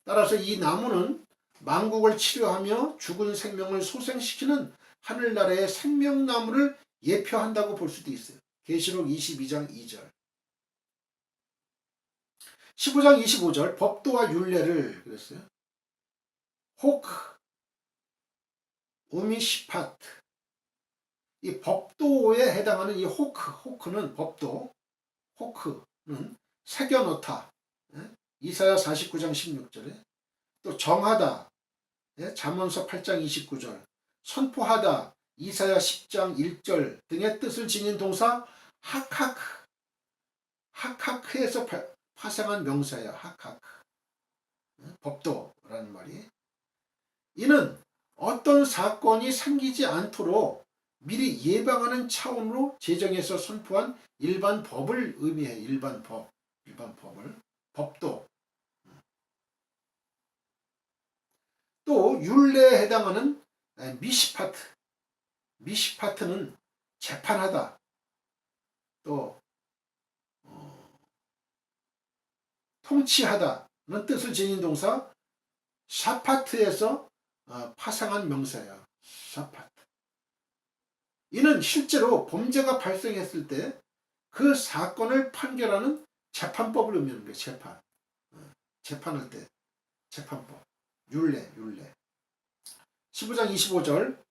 따라서 이 나무는 만국을 치료하며 죽은 생명을 소생시키는 하늘나라의 생명나무를 예표한다고 볼 수도 있어요. 계시록 22장 2절. 15장 25절 법도와 율례를 그랬어요. 호크, 우미시파트. 이 법도에 해당하는 이 호크는 법도, 호크는 새겨놓다. 이사야 49장 16절에 또 정하다. 잠언서 8장 29절. 선포하다. 이사야 10장 1절 등의 뜻을 지닌 동사 하카크에서 파생한 명사예요. 하카크. 법도라는 말이. 이는 어떤 사건이 생기지 않도록 미리 예방하는 차원으로 제정해서 선포한 일반 법을 의미해요. 일반 법을. 법도. 또 율례에 해당하는 미시파트는 재판하다. 또 통치하다는 뜻을 지닌 동사 샤파트에서 파생한 명사예요. 샤파트. 이는 실제로 범죄가 발생했을 때 그 사건을 판결하는 재판법을 의미하는 거예요. 재판할 때 재판법. 율례. 15장 25절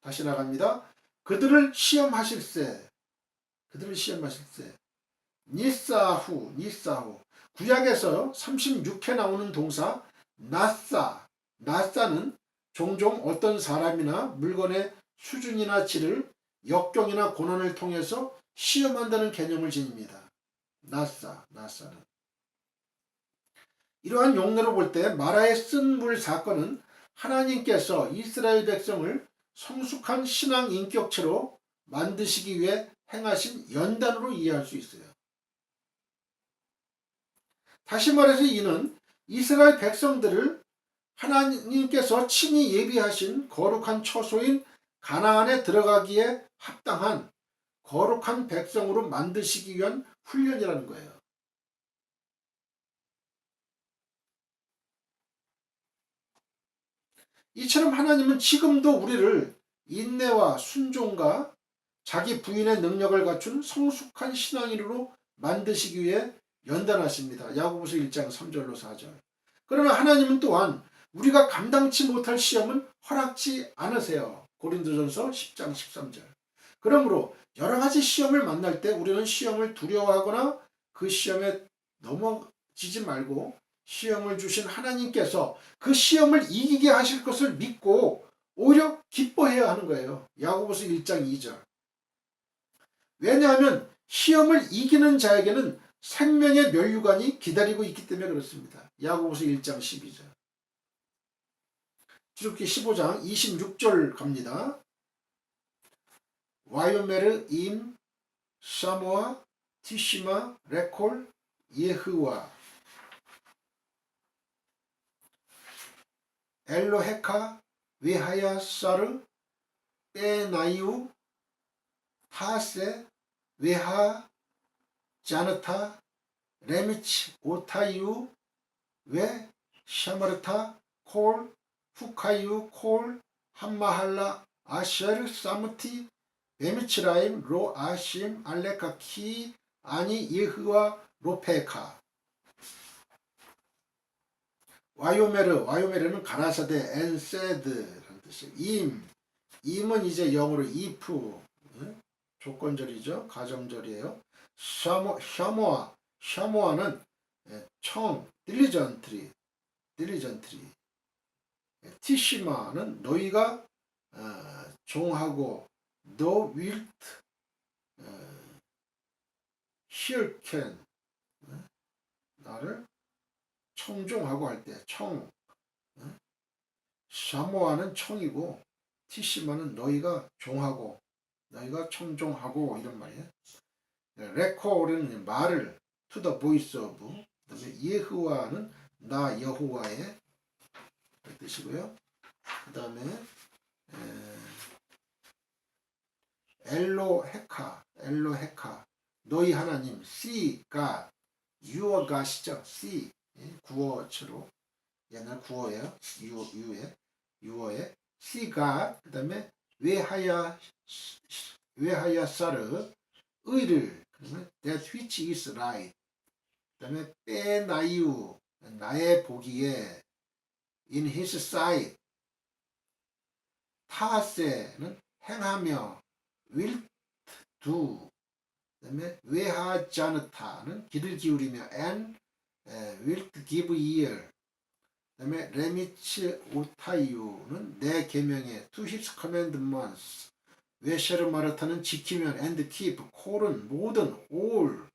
다시 나갑니다. 그들을 시험하실세. 니사후. 구약에서 36회 나오는 동사 나사는 종종 어떤 사람이나 물건의 수준이나 질을 역경이나 고난을 통해서 시험한다는 개념을 지닙니다. 나사는. 이러한 용례로 볼 때 마라의 쓴 물 사건은 하나님께서 이스라엘 백성을 성숙한 신앙 인격체로 만드시기 위해 행하신 연단으로 이해할 수 있어요. 다시 말해서 이는 이스라엘 백성들을 하나님께서 친히 예비하신 거룩한 처소인 가나안에 들어가기에 합당한 거룩한 백성으로 만드시기 위한 훈련이라는 거예요. 이처럼 하나님은 지금도 우리를 인내와 순종과 자기 부인의 능력을 갖춘 성숙한 신앙인으로 만드시기 위해 연단하십니다. 야고보서 1장 3절로 4절. 그러나 하나님은 또한 우리가 감당치 못할 시험은 허락지 않으세요. 고린도전서 10장 13절. 그러므로 여러 가지 시험을 만날 때 우리는 시험을 두려워하거나 그 시험에 넘어지지 말고 시험을 주신 하나님께서 그 시험을 이기게 하실 것을 믿고 오히려 기뻐해야 하는 거예요. 야고보서 1장 2절. 왜냐하면 시험을 이기는 자에게는 생명의 면류관이 기다리고 있기 때문에 그렇습니다. 야고보서 1장 12절. 출애굽기 15장 26절 갑니다. 와요메르 임 사모아 티시마 레콜 예흐와 엘로헤카 외하야사르 빼나이우 하세 외하 자느타 레미치 오타이우 외 샤마르타 콜 후카이우 콜 함마할라 아셔르 사무티 베미치라임 로 아심 알레카 키 아니 예흐와 로페카. 와요메르는 가라사데 엔세드라는 뜻이에요. 임은 이제 영어로 if, 조건절이죠. 가정절이에요. 샤모아는 청, diligently. 티시마는 너희가 종하고 thou wilt hearken, 나를 청종하고 할 때 청. 샤모아는 청이고 티시마는 너희가 종하고 너희가 청종하고 이런 말이에요. 레코는 말을 to the voice of. 그다음에 예흐와는 나 여호와의 뜻이고요. 그다음에 엘로헤카 너희 하나님. 씨가 유어 가시죠. 씨 구어체로 옛날 구어예요. 유어에 씨가 그 다음에 외하야사르 의를 그러면 that which is right 그 다음에 빼나이우 나의 보기에 in his sight 타세는 행하며 will do 그 다음에 외하자느타는 귀를 기울이며 and will give ear 그 다음에 레미츠 오타이유는 내 계명에 to his commandments 외셔르 마르타는 지키면 and keep 콜은 모든 all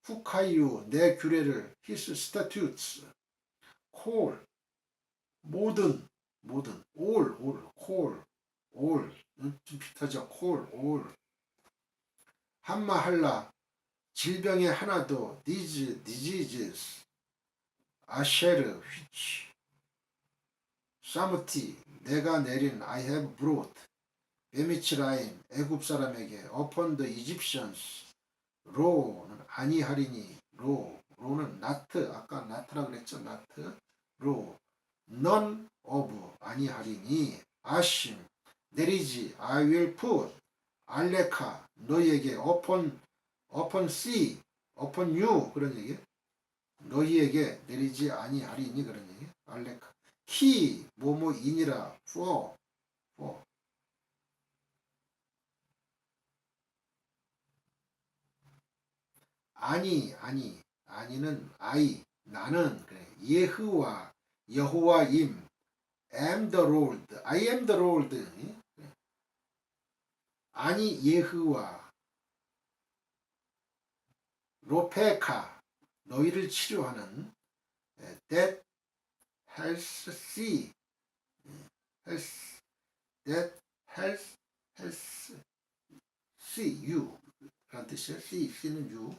후카이유 내 규례를 his statutes 콜 모든 all 콜 all 좀 비슷하죠 콜 all 한마할라 질병의 하나도 diseases 아쉐르 which 사무티 내가 내린 I have brought 베미치라임 애굽 사람에게 upon the Egyptians 로는 아니하리니 로는 not 아까 not라 그랬죠 not 로 none of 아니하리니 아심 내리지 I will put 알레카 너희에게 upon sea upon you 그런 얘기 너희에게 내리지 아니하리니 그런 얘기 알레카 키 뭐뭐이니라 for 아니는 I 나는 그래 예흐와 여호와임 am the Lord I am the Lord 아니 예흐와 로페카 너희를 치료하는 that helps see you 라는 뜻이에요. see는 you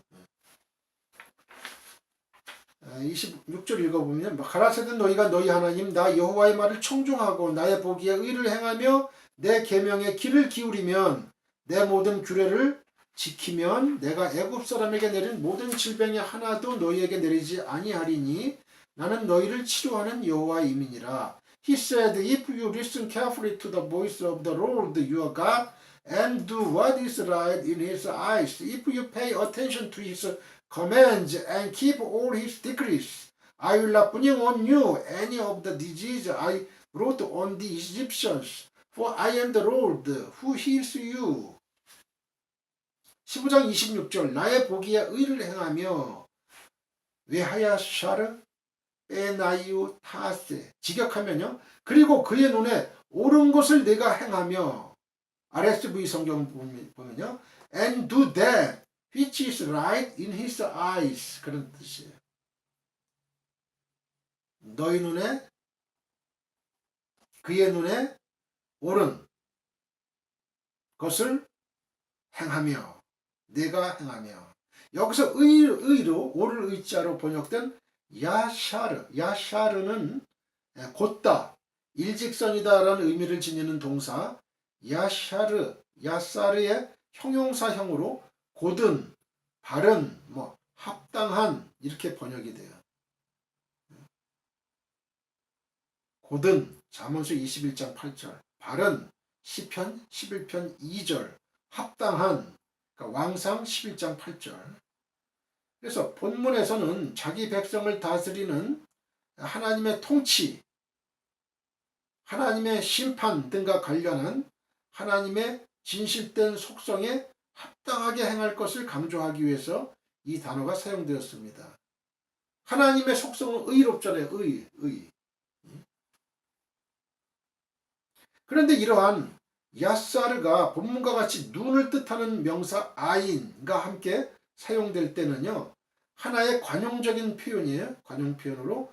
26절 읽어보면 가라사대 너희가 너희 하나님 나 여호와의 말을 청종하고 나의 보기에 의를 행하며 내 계명에 귀를 기울이면 내 모든 규례를 지키면 내가 애굽 사람에게 내린 모든 질병이 하나도 너희에게 내리지 아니하리니 나는 너희를 치료하는 여호와임이니라. He said, if you listen carefully to the voice of the Lord your God and do what is right in his eyes, if you pay attention to his commands and keep all his decrees, I will not bring on you any of the disease I brought on the Egyptians, for I am the Lord who heals you. 15장 26절 나의 보기에 의를 행하며 외하야샤르 빼나이우 타세 직역하면요. 그리고 그의 눈에 옳은 것을 내가 행하며 RSV 성경 보면요. And do that which is right in his eyes 그런 뜻이에요. 너희 눈에 그의 눈에 옳은 것을 행하며 내가 행하며 여기서 의로 옳을 의자로 번역된 야샤르는 곧다 일직선이다 라는 의미를 지니는 동사 야사르의 형용사형으로 곧은 바른 합당한 이렇게 번역이 돼요. 곧은 잠언서 21장 8절 바른 시편 11편 2절 합당한 그러니까 왕상 11장 8절 그래서 본문에서는 자기 백성을 다스리는 하나님의 통치 하나님의 심판 등과 관련한 하나님의 진실된 속성에 합당하게 행할 것을 강조하기 위해서 이 단어가 사용되었습니다. 하나님의 속성은 의롭잖아요. 의. 그런데 이러한 야사르가 본문과 같이 눈을 뜻하는 명사 아인과 함께 사용될 때는요. 하나의 관용적인 표현이에요. 관용 표현으로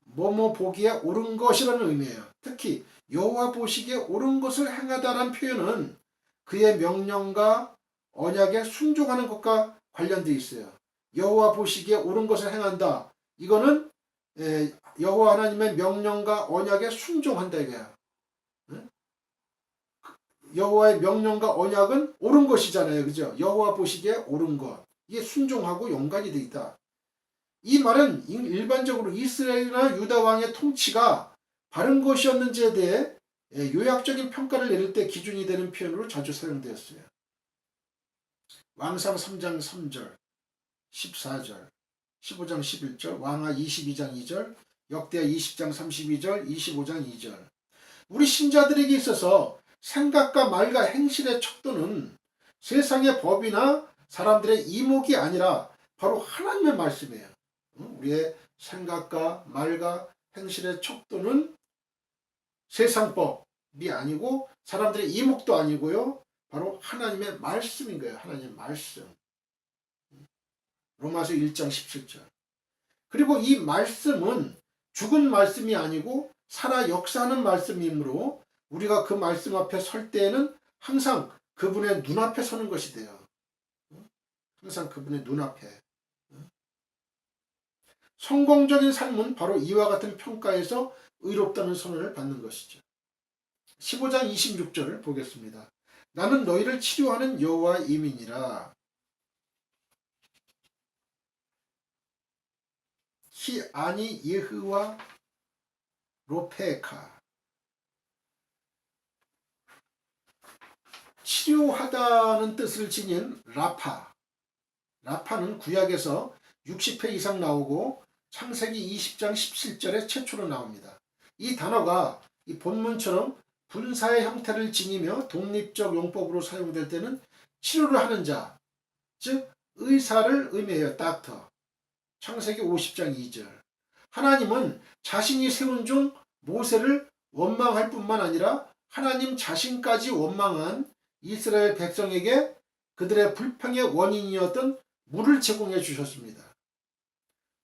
뭐뭐 보기에 옳은 것이라는 의미예요. 특히 여호와 보시기에 옳은 것을 행하다라는 표현은 그의 명령과 언약에 순종하는 것과 관련되어 있어요. 여호와 보시기에 옳은 것을 행한다. 이거는 여호와 하나님의 명령과 언약에 순종한다 이거야. 여호와의 명령과 언약은 옳은 것이잖아요. 그죠? 여호와 보시기에 옳은 것. 이게 순종하고 연관이 되어 있다. 이 말은 일반적으로 이스라엘이나 유다 왕의 통치가 바른 것이었는지에 대해 요약적인 평가를 내릴 때 기준이 되는 표현으로 자주 사용되었어요. 왕상 3장 3절, 14절, 15장 11절, 왕하 22장 2절, 역대하 20장 32절, 25장 2절. 우리 신자들에게 있어서 생각과 말과 행실의 척도는 세상의 법이나 사람들의 이목이 아니라 바로 하나님의 말씀이에요. 우리의 생각과 말과 행실의 척도는 세상 법이 아니고 사람들의 이목도 아니고요. 바로 하나님의 말씀인 거예요. 하나님의 말씀. 로마서 1장 17절. 그리고 이 말씀은 죽은 말씀이 아니고 살아 역사하는 말씀이므로 우리가 그 말씀 앞에 설 때에는 항상 그분의 눈앞에 서는 것이 돼요. 항상 그분의 눈앞에. 성공적인 삶은 바로 이와 같은 평가에서 의롭다는 선언을 받는 것이죠. 15장 26절을 보겠습니다. 나는 너희를 치료하는 여호와 이민이라. 히 아니 예흐와 로페카. 치료하다는 뜻을 지닌 라파. 라파는 구약에서 60회 이상 나오고 창세기 20장 17절에 최초로 나옵니다. 이 단어가 이 본문처럼 분사의 형태를 지니며 독립적 용법으로 사용될 때는 치료를 하는 자, 즉 의사를 의미해요. 닥터. 창세기 50장 2절. 하나님은 자신이 세운 종 모세를 원망할 뿐만 아니라 하나님 자신까지 원망한 이스라엘 백성에게 그들의 불평의 원인이었던 물을 제공해 주셨습니다.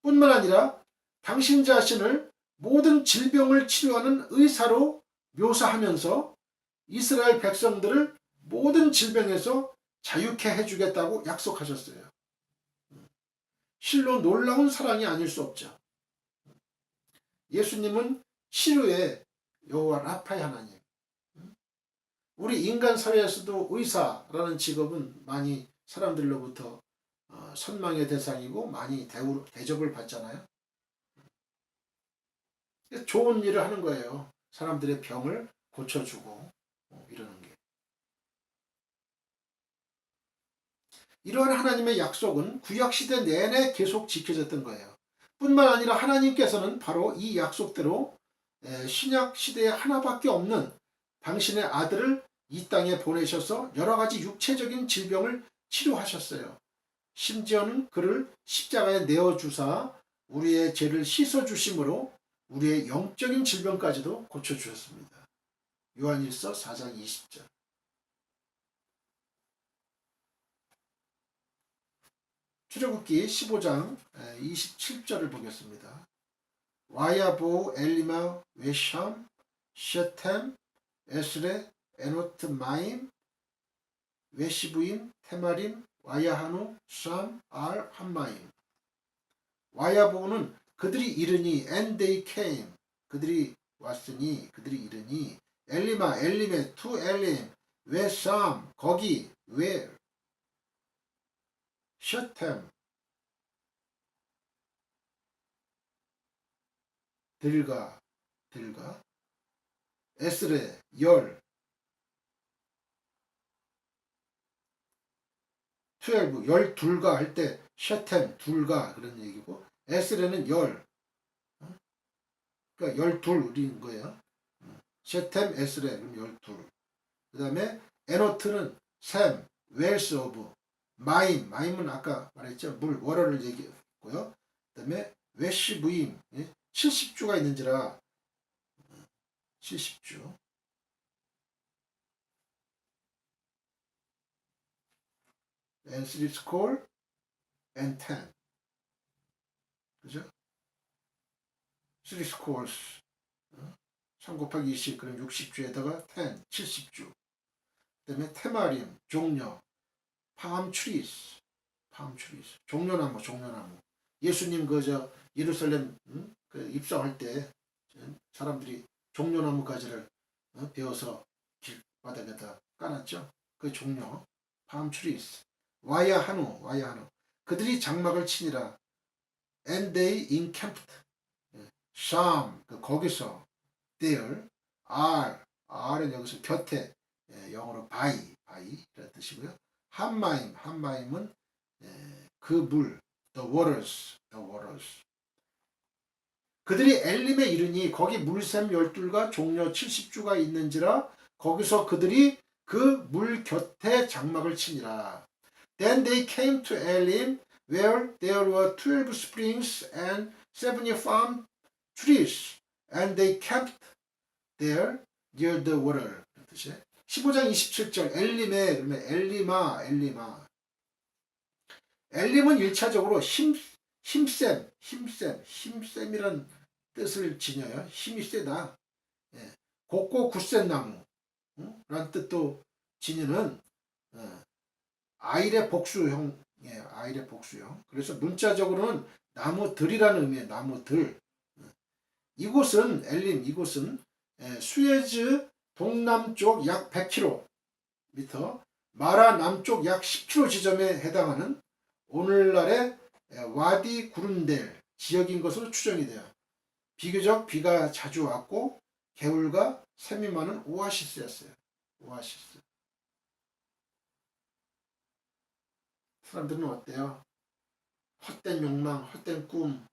뿐만 아니라 당신 자신을 모든 질병을 치료하는 의사로 묘사하면서 이스라엘 백성들을 모든 질병에서 자유케 해주겠다고 약속하셨어요. 실로 놀라운 사랑이 아닐 수 없죠. 예수님은 치료의 여호와 라파의 하나님. 우리 인간 사회에서도 의사라는 직업은 많이 사람들로부터 선망의 대상이고 많이 대접을 받잖아요. 좋은 일을 하는 거예요. 사람들의 병을 고쳐주고 이러는 게. 이러한 하나님의 약속은 구약시대 내내 계속 지켜졌던 거예요. 뿐만 아니라 하나님께서는 바로 이 약속대로 신약시대에 하나밖에 없는 당신의 아들을 이 땅에 보내셔서 여러 가지 육체적인 질병을 치료하셨어요. 심지어는 그를 십자가에 내어주사 우리의 죄를 씻어주심으로 우리의 영적인 질병까지도 고쳐주셨습니다. 요한일서 4장 20절. 출애굽기 15장 27절을 보겠습니다. 와야보 엘리마 웨샴 셰템 에스레 에노트 마임 웨시부임 테마림 와야하누 샴 알 한마임. 와야보는 그들이 이르니 and they came. 그들이 왔으니 그들이 이르니 엘리마 엘림의 투 엘림 웨샴 거기 where 셔템 들가 에스레 열 12 12가 할 때 셔템 둘가 그런 얘기고 에스레는 열 그러니까 12인 거예요. 셔템 에스레 그럼 12. 그 다음에 에노트는 샘 웰스 오브 마임은 아까 말했죠. 물 워러를 얘기했고요. 그 다음에 웨시 부임 70주가 있는지라 70주. and three score and 10. 그죠? 3 scores 3 곱하기 20 그럼 60주에다가 10 70주. 그 다음에 테마림 종려 palm trees 종려나무 예수님 그저 예루살렘 그 입성할 때 사람들이 종려나무 가지를 베어서 길바닥에다 까놨죠. 그 종려 palm trees 와야하누 그들이 장막을 치니라. and they encamped. 샴, 거기서 there, r은 여기서 곁에, 영어로 by이라는 뜻이고요. 한마임은 그 물, the waters. 그들이 엘림에 이르니 거기 물샘 12과 종려 70주가 있는지라 거기서 그들이 그 물 곁에 장막을 치니라. Then they came to Elim where there were 12 springs and 70 palm trees and they camped there near the water. 15장 27절 엘림에 그러면 엘림은 1차적으로 힘셈이란 뜻을 지녀요. 힘이 세다. 곱고 굳센 나무 라는 뜻도 지니는 아일의 복수형. 아일의 복수형. 그래서 문자적으로는 나무들이라는 의미예요. 나무들. 이곳은 엘림, 이곳은 수에즈 동남쪽 약 100km, 마라 남쪽 약 10km 지점에 해당하는 오늘날의 와디 구룬델 지역인 것으로 추정이 돼요. 비교적 비가 자주 왔고 개울과 샘이 많은 오아시스였어요. 오아시스. 사람들은 어때요? 헛된 욕망, 헛된 꿈,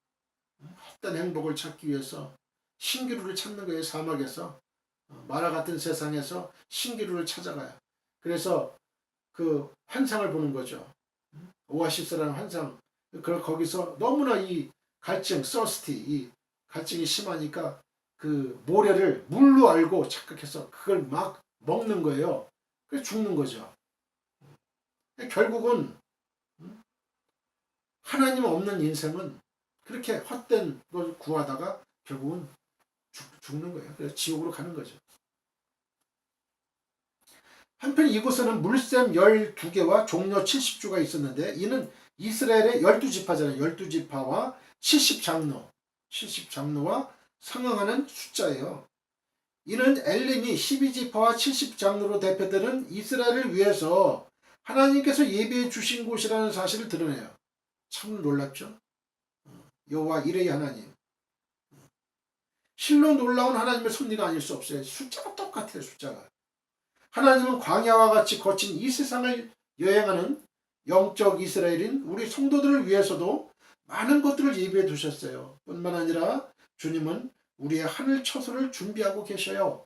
헛된 행복을 찾기 위해서 신기루를 찾는 거예요. 사막에서. 마라 같은 세상에서 신기루를 찾아가요. 그래서 그 환상을 보는 거죠. 오아시스라는 환상. 거기서 너무나 이 갈증, 서스티, 이 갈증이 심하니까 그 모래를 물로 알고 착각해서 그걸 막 먹는 거예요. 그래서 죽는 거죠. 결국은 하나님 없는 인생은 그렇게 헛된 걸 구하다가 결국은 죽는 거예요. 그래서 지옥으로 가는 거죠. 한편 이곳에는 물샘 12개와 종려 70주가 있었는데 이는 이스라엘의 12지파잖아요. 12지파와 70장로와 상응하는 숫자예요. 이는 엘림이 12지파와 70장로로 대표되는 이스라엘을 위해서 하나님께서 예비해 주신 곳이라는 사실을 드러내요. 참 놀랍죠. 여호와 이레의 하나님. 실로 놀라운 하나님의 섭리가 아닐 수 없어요. 숫자가 똑같아요. 숫자가. 하나님은 광야와 같이 거친 이 세상을 여행하는 영적 이스라엘인 우리 성도들을 위해서도 많은 것들을 예비해 두셨어요. 뿐만 아니라 주님은 우리의 하늘 처소를 준비하고 계셔요.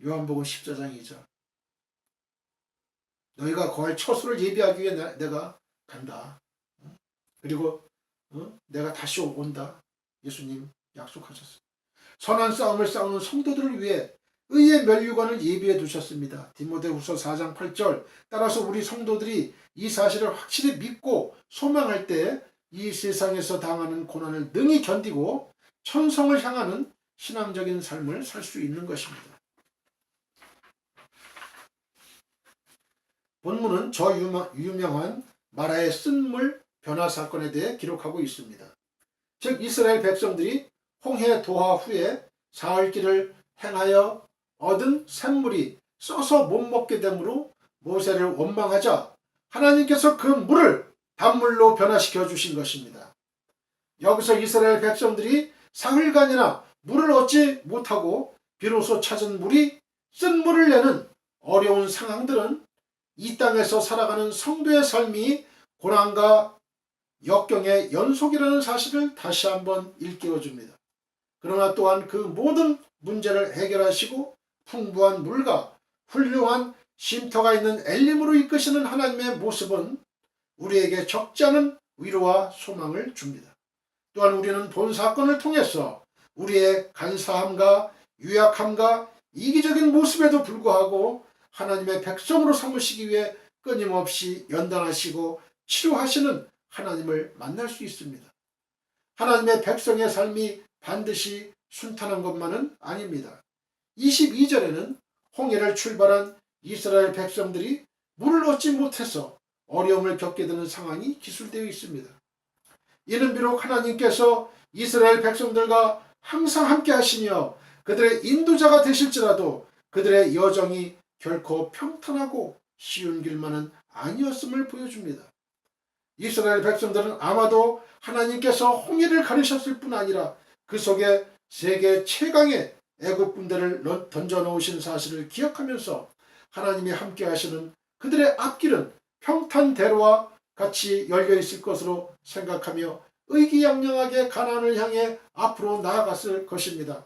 요한복음 14장 2절. 너희가 거할 처소를 예비하기 위해 내가 간다. 그리고 내가 다시 온다. 예수님 약속하셨어요. 선한 싸움을 싸우는 성도들을 위해 의의 면류관을 예비해 두셨습니다. 디모데후서 4장 8절. 따라서 우리 성도들이 이 사실을 확실히 믿고 소망할 때 이 세상에서 당하는 고난을 능히 견디고 천성을 향하는 신앙적인 삶을 살 수 있는 것입니다. 본문은 저 유명한 마라의 쓴물 변화 사건에 대해 기록하고 있습니다. 즉 이스라엘 백성들이 홍해 도하 후에 사흘길을 행하여 얻은 샘물이 써서 못 먹게 되므로 모세를 원망하자 하나님께서 그 물을 단물로 변화시켜 주신 것입니다. 여기서 이스라엘 백성들이 사흘간이나 물을 얻지 못하고 비로소 찾은 물이 쓴 물을 내는 어려운 상황들은 이 땅에서 살아가는 성도의 삶이 고난과 역경의 연속이라는 사실을 다시 한번 일깨워줍니다. 그러나 또한 그 모든 문제를 해결하시고 풍부한 물과 훌륭한 쉼터가 있는 엘림으로 이끄시는 하나님의 모습은 우리에게 적지 않은 위로와 소망을 줍니다. 또한 우리는 본 사건을 통해서 우리의 간사함과 유약함과 이기적인 모습에도 불구하고 하나님의 백성으로 삼으시기 위해 끊임없이 연단하시고 치료하시는 하나님을 만날 수 있습니다. 하나님의 백성의 삶이 반드시 순탄한 것만은 아닙니다. 22절에는 홍해를 출발한 이스라엘 백성들이 물을 얻지 못해서 어려움을 겪게 되는 상황이 기술되어 있습니다. 이는 비록 하나님께서 이스라엘 백성들과 항상 함께 하시며 그들의 인도자가 되실지라도 그들의 여정이 결코 평탄하고 쉬운 길만은 아니었음을 보여줍니다. 이스라엘 백성들은 아마도 하나님께서 홍해를 가르셨을 뿐 아니라 그 속에 세계 최강의 애국 군대를 던져놓으신 사실을 기억하면서 하나님이 함께 하시는 그들의 앞길은 평탄대로와 같이 열려있을 것으로 생각하며 의기양양하게 가나안을 향해 앞으로 나아갔을 것입니다.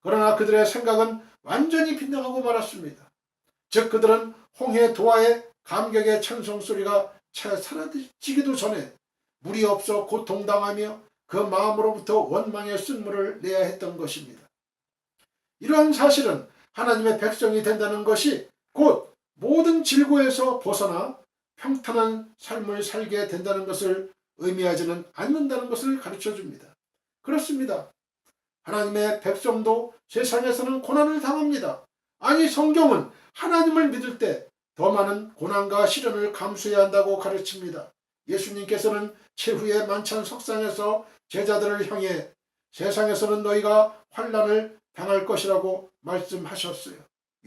그러나 그들의 생각은 완전히 빗나가고 말았습니다. 즉 그들은 홍해 도하의 감격의 찬송소리가 채 사라지기도 전에 물이 없어 고통당하며 그 마음으로부터 원망의 쓴물을 내야 했던 것입니다. 이러한 사실은 하나님의 백성이 된다는 것이 곧 모든 질고에서 벗어나 평탄한 삶을 살게 된다는 것을 의미하지는 않는다는 것을 가르쳐줍니다. 그렇습니다. 하나님의 백성도 세상에서는 고난을 당합니다. 아니, 성경은 하나님을 믿을 때 더 많은 고난과 시련을 감수해야 한다고 가르칩니다. 예수님께서는 최후의 만찬 석상에서 제자들을 향해 세상에서는 너희가 환난을 당할 것이라고 말씀하셨어요.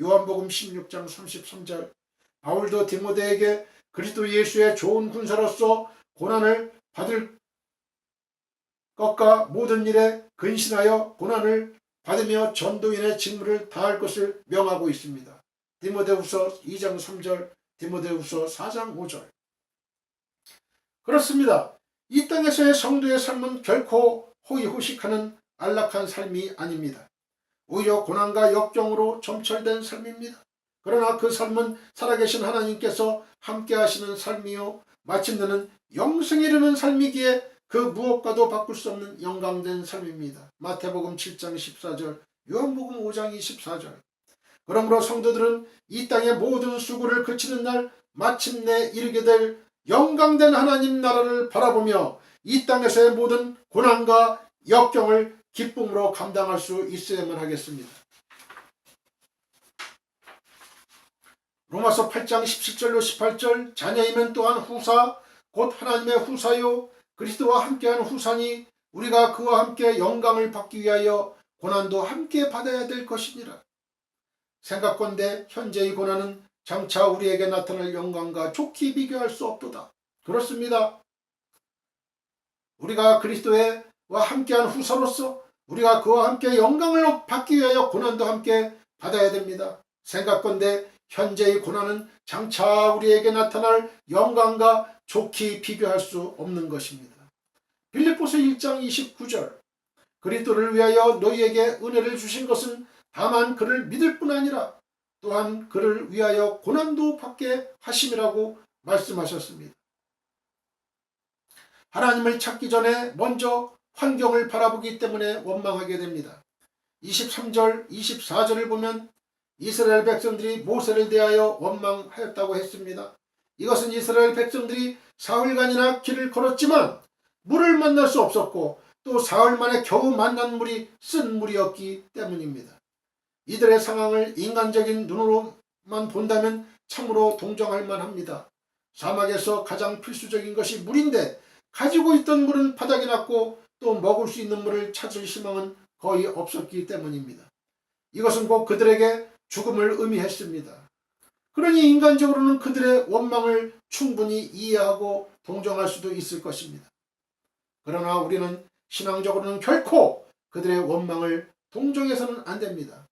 요한복음 16장 33절. 바울도 디모데에게 그리스도 예수의 좋은 군사로서 고난을 받을 것과 모든 일에 근신하여 고난을 받으며 전도인의 직무를 다할 것을 명하고 있습니다. 디모데후서 2장 3절, 디모데후서 4장 5절. 그렇습니다. 이 땅에서의 성도의 삶은 결코 호의호식하는 안락한 삶이 아닙니다. 오히려 고난과 역경으로 점철된 삶입니다. 그러나 그 삶은 살아계신 하나님께서 함께 하시는 삶이요 마침내는 영생에 이르는 삶이기에 그 무엇과도 바꿀 수 없는 영광된 삶입니다. 마태복음 7장 14절, 요한복음 5장 24절. 그러므로 성도들은 이 땅의 모든 수고를 그치는 날 마침내 이르게 될 영광된 하나님 나라를 바라보며 이 땅에서의 모든 고난과 역경을 기쁨으로 감당할 수 있어야만 하겠습니다. 로마서 8장 17절로 18절. 자녀이면 또한 후사 곧 하나님의 후사요 그리스도와 함께하는 후사니 우리가 그와 함께 영광을 받기 위하여 고난도 함께 받아야 될 것이니라. 생각건대 현재의 고난은 장차 우리에게 나타날 영광과 좋게 비교할 수 없도다. 그렇습니다. 우리가 그리스도와 함께한 후사로서 우리가 그와 함께 영광을 받기 위하여 고난도 함께 받아야 됩니다. 생각건대 현재의 고난은 장차 우리에게 나타날 영광과 좋게 비교할 수 없는 것입니다. 빌립보서 1장 29절. 그리스도를 위하여 너희에게 은혜를 주신 것은 다만 그를 믿을 뿐 아니라 또한 그를 위하여 고난도 받게 하심이라고 말씀하셨습니다. 하나님을 찾기 전에 먼저 환경을 바라보기 때문에 원망하게 됩니다. 23절, 24절을 보면 이스라엘 백성들이 모세를 대하여 원망하였다고 했습니다. 이것은 이스라엘 백성들이 사흘간이나 길을 걸었지만 물을 만날 수 없었고 또 사흘 만에 겨우 만난 물이 쓴 물이었기 때문입니다. 이들의 상황을 인간적인 눈으로만 본다면 참으로 동정할 만합니다. 사막에서 가장 필수적인 것이 물인데 가지고 있던 물은 바닥이 났고 또 먹을 수 있는 물을 찾을 희망은 거의 없었기 때문입니다. 이것은 곧 그들에게 죽음을 의미했습니다. 그러니 인간적으로는 그들의 원망을 충분히 이해하고 동정할 수도 있을 것입니다. 그러나 우리는 신앙적으로는 결코 그들의 원망을 동정해서는 안 됩니다.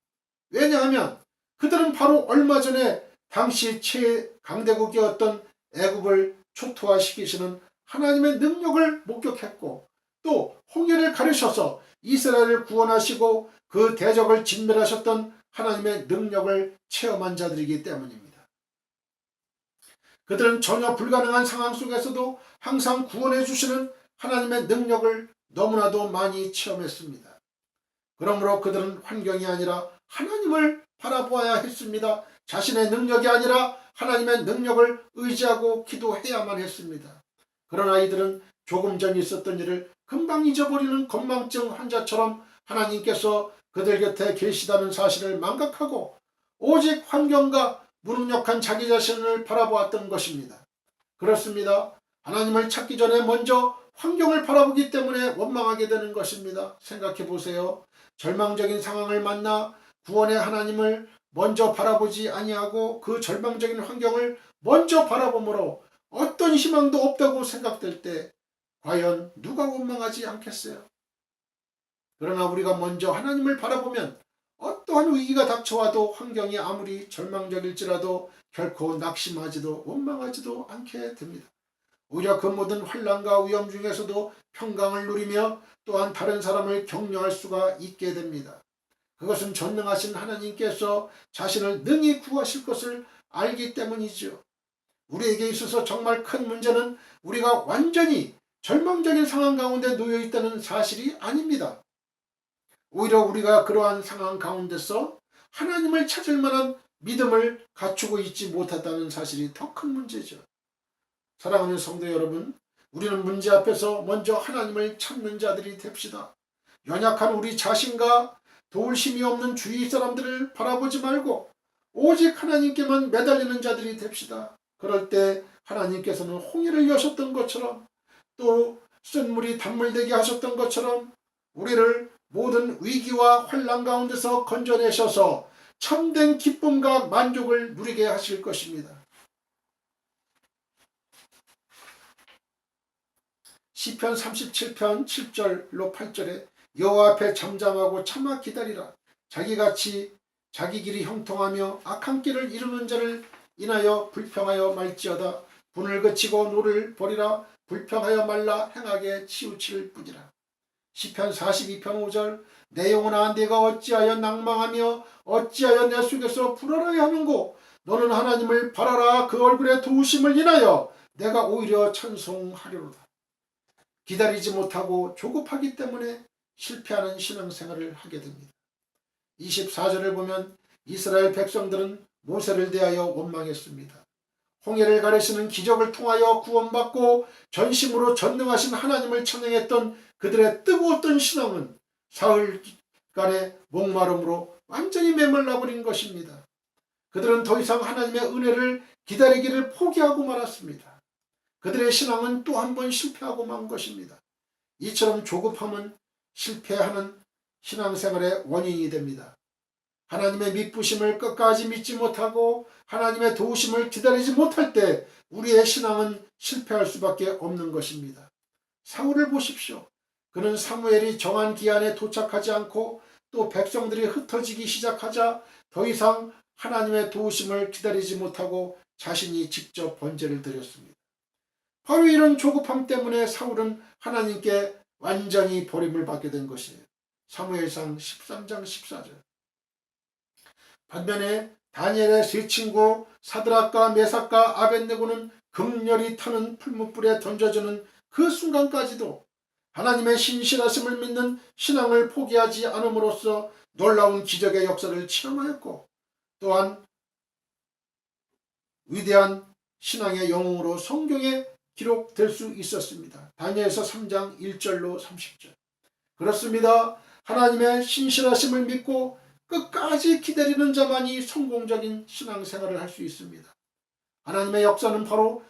왜냐하면 그들은 바로 얼마 전에 당시 최강대국이었던 애국을 초토화시키시는 하나님의 능력을 목격했고 또 홍해를 가르셔서 이스라엘을 구원하시고 그 대적을 진멸하셨던 하나님의 능력을 체험한 자들이기 때문입니다. 그들은 전혀 불가능한 상황 속에서도 항상 구원해 주시는 하나님의 능력을 너무나도 많이 체험했습니다. 그러므로 그들은 환경이 아니라 하나님을 바라보아야 했습니다. 자신의 능력이 아니라 하나님의 능력을 의지하고 기도해야만 했습니다. 그러나 이들은 조금 전 있었던 일을 금방 잊어버리는 건망증 환자처럼 하나님께서 그들 곁에 계시다는 사실을 망각하고 오직 환경과 무능력한 자기 자신을 바라보았던 것입니다. 그렇습니다. 하나님을 찾기 전에 먼저 환경을 바라보기 때문에 원망하게 되는 것입니다. 생각해 보세요. 절망적인 상황을 만나 구원의 하나님을 먼저 바라보지 아니하고 그 절망적인 환경을 먼저 바라보므로 어떤 희망도 없다고 생각될 때 과연 누가 원망하지 않겠어요? 그러나 우리가 먼저 하나님을 바라보면 어떠한 위기가 닥쳐와도 환경이 아무리 절망적일지라도 결코 낙심하지도 원망하지도 않게 됩니다. 오히려 그 모든 환난과 위험 중에서도 평강을 누리며 또한 다른 사람을 격려할 수가 있게 됩니다. 그것은 전능하신 하나님께서 자신을 능히 구하실 것을 알기 때문이죠. 우리에게 있어서 정말 큰 문제는 우리가 완전히 절망적인 상황 가운데 놓여 있다는 사실이 아닙니다. 오히려 우리가 그러한 상황 가운데서 하나님을 찾을 만한 믿음을 갖추고 있지 못했다는 사실이 더 큰 문제죠. 사랑하는 성도 여러분, 우리는 문제 앞에서 먼저 하나님을 찾는 자들이 됩시다. 연약한 우리 자신과 도울 힘이 없는 주위 사람들을 바라보지 말고 오직 하나님께만 매달리는 자들이 됩시다. 그럴 때 하나님께서는 홍해를 여셨던 것처럼 또 쓴물이 단물되게 하셨던 것처럼 우리를 모든 위기와 환난 가운데서 건져내셔서 참된 기쁨과 만족을 누리게 하실 것입니다. 시편 37편 7절로 8절에 여호와 앞에 잠잠하고 참아 기다리라. 자기같이 자기 길이 형통하며 악한 길을 이루는 자를 인하여 불평하여 말지어다. 분을 그치고 노를 버리라. 불평하여 말라. 행하게 치우칠 뿐이라. 시편 42편 5절 내 영혼아 내가 어찌하여 낭망하며 어찌하여 내 속에서 불안하여 하는고 너는 하나님을 바라라. 그 얼굴의 도우심을 인하여 내가 오히려 찬송하리로다. 기다리지 못하고 조급하기 때문에 실패하는 신앙생활을 하게 됩니다. 24절을 보면 이스라엘 백성들은 모세를 대하여 원망했습니다. 홍해를 가르시는 기적을 통하여 구원받고 전심으로 전능하신 하나님을 찬양했던 그들의 뜨거웠던 신앙은 사흘간의 목마름으로 완전히 메말라버린 것입니다. 그들은 더 이상 하나님의 은혜를 기다리기를 포기하고 말았습니다. 그들의 신앙은 또 한 번 실패하고 만 것입니다. 이처럼 조급함은 실패하는 신앙생활의 원인이 됩니다. 하나님의 믿부심을 끝까지 믿지 못하고 하나님의 도우심을 기다리지 못할 때 우리의 신앙은 실패할 수밖에 없는 것입니다. 사울을 보십시오. 그는 사무엘이 정한 기한에 도착하지 않고 또 백성들이 흩어지기 시작하자 더 이상 하나님의 도우심을 기다리지 못하고 자신이 직접 번제를 드렸습니다. 바로 이런 조급함 때문에 사울은 하나님께 완전히 버림을 받게 된 것이에요. 사무엘상 13장 14절. 반면에 다니엘의 세 친구 사드락과 메삭과 아벳네고는 극렬히 타는 풀무불에 던져주는 그 순간까지도 하나님의 신실하심을 믿는 신앙을 포기하지 않음으로써 놀라운 기적의 역사를 체험하였고 또한 위대한 신앙의 영웅으로 성경에 기록될 수 있었습니다. 다니엘서 3장 1절로 30절. 그렇습니다. 하나님의 신실하심을 믿고 끝까지 기다리는 자만이 성공적인 신앙생활을 할 수 있습니다. 하나님의 역사는 바로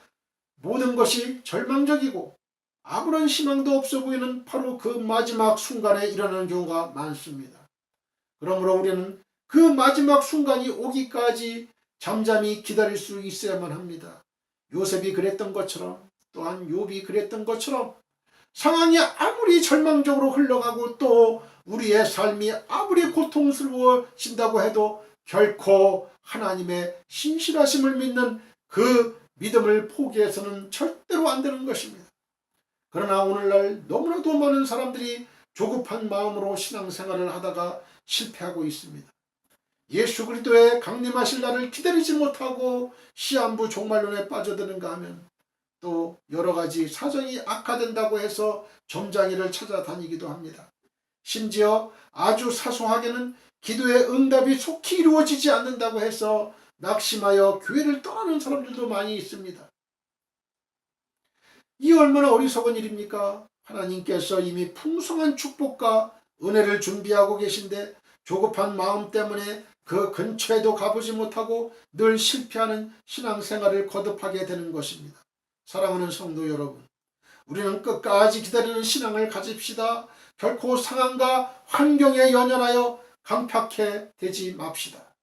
모든 것이 절망적이고 아무런 희망도 없어 보이는 바로 그 마지막 순간에 일어나는 경우가 많습니다. 그러므로 우리는 그 마지막 순간이 오기까지 잠잠히 기다릴 수 있어야만 합니다. 요셉이 그랬던 것처럼 또한 욥이 그랬던 것처럼 상황이 아무리 절망적으로 흘러가고 또 우리의 삶이 아무리 고통스러워진다고 해도 결코 하나님의 신실하심을 믿는 그 믿음을 포기해서는 절대로 안 되는 것입니다. 그러나 오늘날 너무나도 많은 사람들이 조급한 마음으로 신앙생활을 하다가 실패하고 있습니다. 예수 그리스도의 강림하실 날을 기다리지 못하고 시한부 종말론에 빠져드는가 하면 또 여러 가지 사정이 악화된다고 해서 점장이를 찾아다니기도 합니다. 심지어 아주 사소하게는 기도의 응답이 속히 이루어지지 않는다고 해서 낙심하여 교회를 떠나는 사람들도 많이 있습니다. 이 얼마나 어리석은 일입니까? 하나님께서 이미 풍성한 축복과 은혜를 준비하고 계신데 조급한 마음 때문에 그 근처에도 가보지 못하고 늘 실패하는 신앙생활을 거듭하게 되는 것입니다. 사랑하는 성도 여러분, 우리는 끝까지 기다리는 신앙을 가집시다. 결코 상황과 환경에 연연하여 강팍해 되지 맙시다.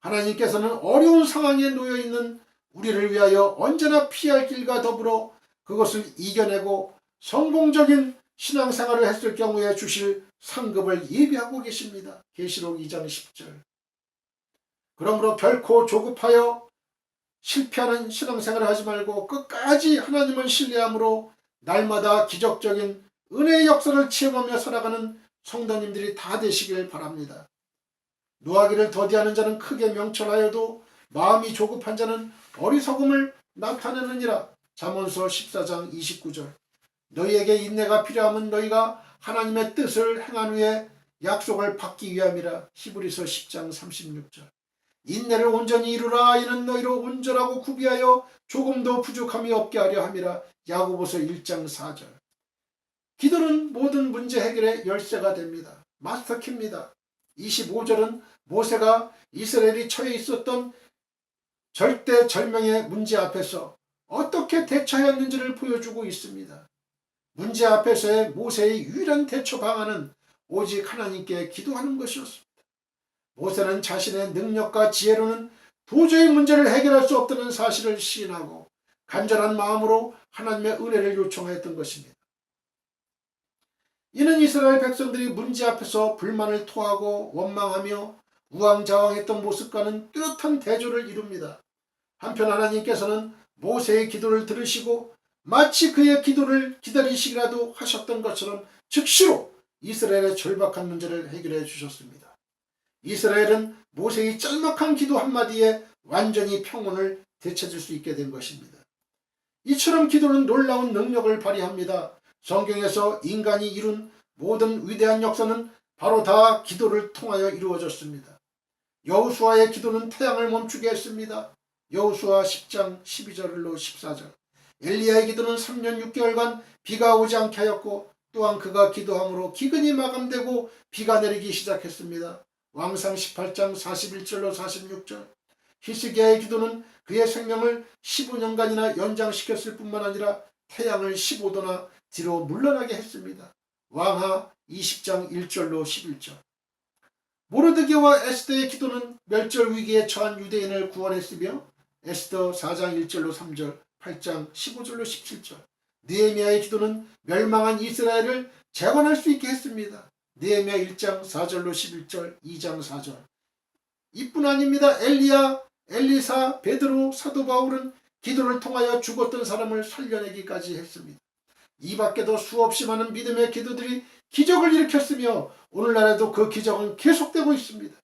하나님께서는 어려운 상황에 놓여 있는 우리를 위하여 언제나 피할 길과 더불어 그것을 이겨내고 성공적인 신앙생활을 했을 경우에 주실 상급을 예비하고 계십니다. 계시록 2장 10절. 그러므로 결코 조급하여 실패하는 신앙생활을 하지 말고 끝까지 하나님을 신뢰함으로 날마다 기적적인 은혜의 역사를 체험하며 살아가는 성도님들이 다 되시길 바랍니다. 노하기를 더디하는 자는 크게 명철하여도 마음이 조급한 자는 어리석음을 나타내느니라. 잠언서 14장 29절. 너희에게 인내가 필요함은 너희가 하나님의 뜻을 행한 후에 약속을 받기 위함이라. 히브리서 10장 36절. 인내를 온전히 이루라. 이는 너희로 온전하고 구비하여 조금도 부족함이 없게 하려 함이라. 야고보서 1장 4절. 기도는 모든 문제 해결의 열쇠가 됩니다. 마스터키입니다. 25절은 모세가 이스라엘이 처해 있었던 절대절명의 문제 앞에서 어떻게 대처하였는지를 보여주고 있습니다. 문제 앞에서의 모세의 유일한 대처 방안은 오직 하나님께 기도하는 것이었습니다. 모세는 자신의 능력과 지혜로는 도저히 문제를 해결할 수 없다는 사실을 시인하고 간절한 마음으로 하나님의 은혜를 요청하였던 것입니다. 이는 이스라엘 백성들이 문제 앞에서 불만을 토하고 원망하며 우왕좌왕했던 모습과는 뚜렷한 대조를 이룹니다. 한편 하나님께서는 모세의 기도를 들으시고 마치 그의 기도를 기다리시기라도 하셨던 것처럼 즉시로 이스라엘의 절박한 문제를 해결해 주셨습니다. 이스라엘은 모세의 짤막한 기도 한마디에 완전히 평온을 되찾을 수 있게 된 것입니다. 이처럼 기도는 놀라운 능력을 발휘합니다. 성경에서 인간이 이룬 모든 위대한 역사는 바로 다 기도를 통하여 이루어졌습니다. 여호수아의 기도는 태양을 멈추게 했습니다. 여호수아 10장 12절로 14절. 엘리야의 기도는 3년 6개월간 비가 오지 않게 하였고 또한 그가 기도함으로 기근이 마감되고 비가 내리기 시작했습니다. 왕상 18장 41절로 46절. 히스기야의 기도는 그의 생명을 15년간이나 연장시켰을 뿐만 아니라 태양을 15도나 뒤로 물러나게 했습니다. 왕하 20장 1절로 11절. 모르드게와 에스더의 기도는 멸절 위기에 처한 유대인을 구원했으며 에스더 4장 1절로 3절, 8장 15절로 17절. 느헤미야의 기도는 멸망한 이스라엘을 재건할 수 있게 했습니다. 느헤미야 1장 4절로 11절, 2장 4절. 이뿐 아닙니다. 엘리야, 엘리사, 베드로, 사도 바울은 기도를 통하여 죽었던 사람을 살려내기까지 했습니다. 이 밖에도 수없이 많은 믿음의 기도들이 기적을 일으켰으며 오늘날에도 그 기적은 계속되고 있습니다.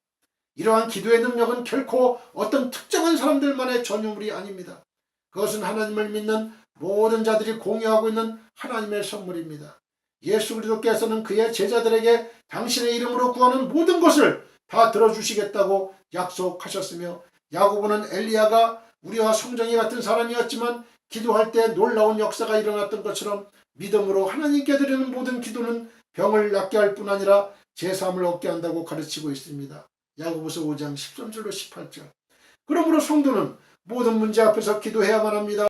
이러한 기도의 능력은 결코 어떤 특정한 사람들만의 전유물이 아닙니다. 그것은 하나님을 믿는 모든 자들이 공유하고 있는 하나님의 선물입니다. 예수 그리스도께서는 그의 제자들에게 당신의 이름으로 구하는 모든 것을 다 들어주시겠다고 약속하셨으며 야고보는 엘리야가 우리와 성정이 같은 사람이었지만 기도할 때 놀라운 역사가 일어났던 것처럼 믿음으로 하나님께 드리는 모든 기도는 병을 낫게 할 뿐 아니라 제사함을 얻게 한다고 가르치고 있습니다. 야고보서 5장 13절로 18절. 그러므로 성도는 모든 문제 앞에서 기도해야만 합니다.